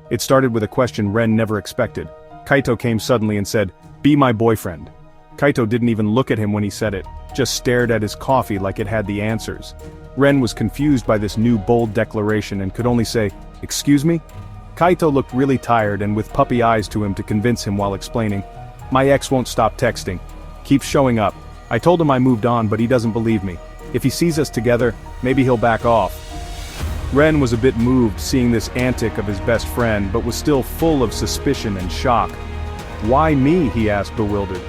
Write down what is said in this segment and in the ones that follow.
It started with a question Ren never expected. Kaito came suddenly and said, "Be my boyfriend." Kaito didn't even look at him when he said it, just stared at his coffee like it had the answers. Ren was confused by this new bold declaration and could only say, "Excuse me?" Kaito looked really tired and with puppy eyes to him to convince him while explaining, "My ex won't stop texting. Keeps showing up. I told him I moved on but he doesn't believe me. If he sees us together, maybe he'll back off." Ren was a bit moved seeing this antic of his best friend but was still full of suspicion and shock. "Why me?" he asked bewildered.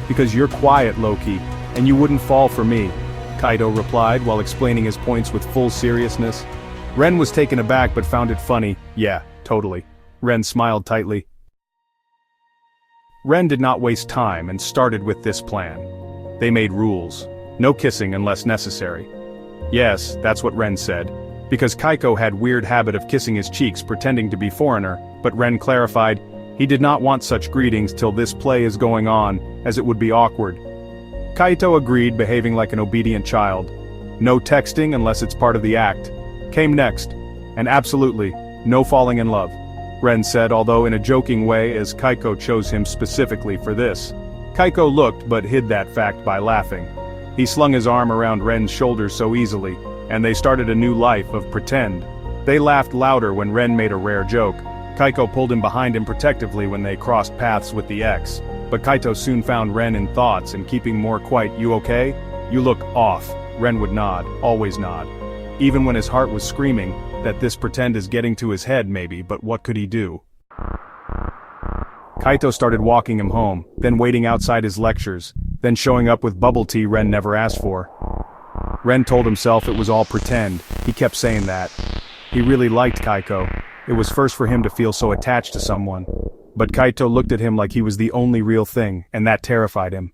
"Because you're quiet, low-key, and you wouldn't fall for me," Kaito replied while explaining his points with full seriousness. Ren was taken aback but found it funny. "Yeah, totally." Ren smiled tightly. Ren did not waste time and started with this plan. They made rules. No kissing unless necessary. Yes, that's what Ren said. Because Kaito had weird habit of kissing his cheeks pretending to be foreigner, but Ren clarified, he did not want such greetings till this play is going on, as it would be awkward. Kaito agreed, behaving like an obedient child. No texting unless it's part of the act. Came next. And absolutely, no falling in love. Ren said, although in a joking way as Kaito chose him specifically for this. Kaito looked but hid that fact by laughing. He slung his arm around Ren's shoulders so easily, and they started a new life of pretend. They laughed louder when Ren made a rare joke. Kaito pulled him behind him protectively when they crossed paths with the ex, but Kaito soon found Ren in thoughts and keeping more quiet. "You okay? You look off." Ren would nod, always nod. Even when his heart was screaming, that this pretend is getting to his head maybe, but what could he do? Kaito started walking him home, then waiting outside his lectures, then showing up with bubble tea Ren never asked for. Ren told himself it was all pretend, he kept saying that. He really liked Kaito. It was first for him to feel so attached to someone. But Kaito looked at him like he was the only real thing, and that terrified him.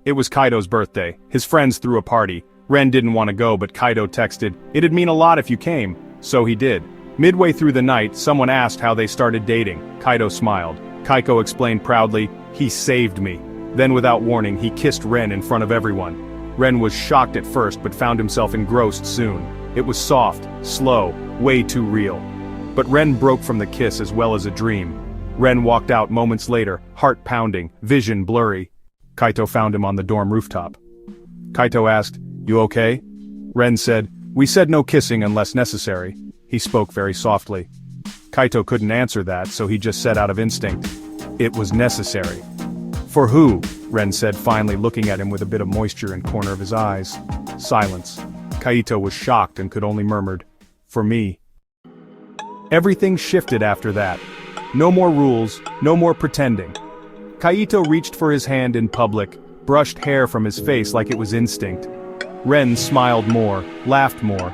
It was Kaito's birthday. His friends threw a party. Ren didn't want to go but Kaito texted, "It'd mean a lot if you came." So he did. Midway through the night, someone asked how they started dating. Kaito smiled. Kaito explained proudly, "He saved me." Then without warning he kissed Ren in front of everyone. Ren was shocked at first but found himself engrossed soon. It was soft, slow, way too real. But Ren broke from the kiss as well as a dream. Ren walked out moments later, heart pounding, vision blurry. Kaito found him on the dorm rooftop. Kaito asked, "You okay?" Ren said, "We said no kissing unless necessary." He spoke very softly. Kaito couldn't answer that, so he just said out of instinct, "It was necessary." "For who?" Ren said, finally looking at him with a bit of moisture in corner of his eyes. Silence. Kaito was shocked and could only murmured, "For me." Everything shifted after that. No more rules, no more pretending. Kaito reached for his hand in public, brushed hair from his face like it was instinct. Ren smiled more, laughed more.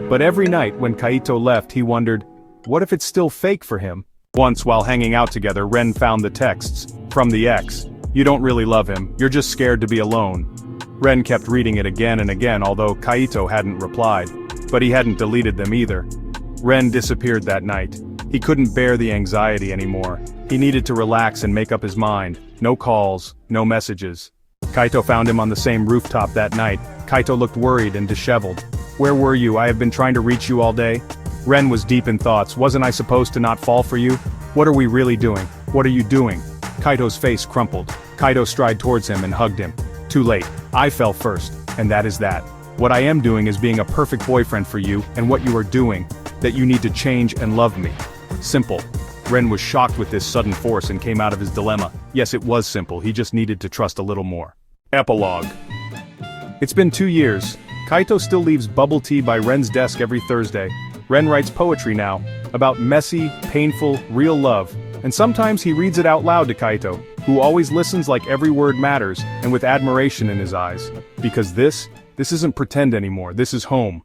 But every night when Kaito left he wondered, what if it's still fake for him? Once while hanging out together Ren found the texts, from the ex. "You don't really love him, you're just scared to be alone." Ren kept reading it again and again although Kaito hadn't replied. But he hadn't deleted them either. Ren disappeared that night. He couldn't bear the anxiety anymore. He needed to relax and make up his mind. No calls, no messages. Kaito found him on the same rooftop that night. Kaito looked worried and disheveled. "Where were you? I have been trying to reach you all day." Ren was deep in thoughts. "Wasn't I supposed to not fall for you? What are we really doing? What are you doing?" Kaito's face crumpled. Kaito stride towards him and hugged him. "Too late. I fell first, and that is that. What I am doing is being a perfect boyfriend for you, and what you are doing, that you need to change and love me. Simple." Ren was shocked with this sudden force and came out of his dilemma. Yes, it was simple, he just needed to trust a little more. Epilogue. It's been 2 years. Kaito still leaves bubble tea by Ren's desk every Thursday. Ren writes poetry now, about messy, painful, real love, and sometimes he reads it out loud to Kaito, who always listens like every word matters, and with admiration in his eyes. Because this isn't pretend anymore, this is home.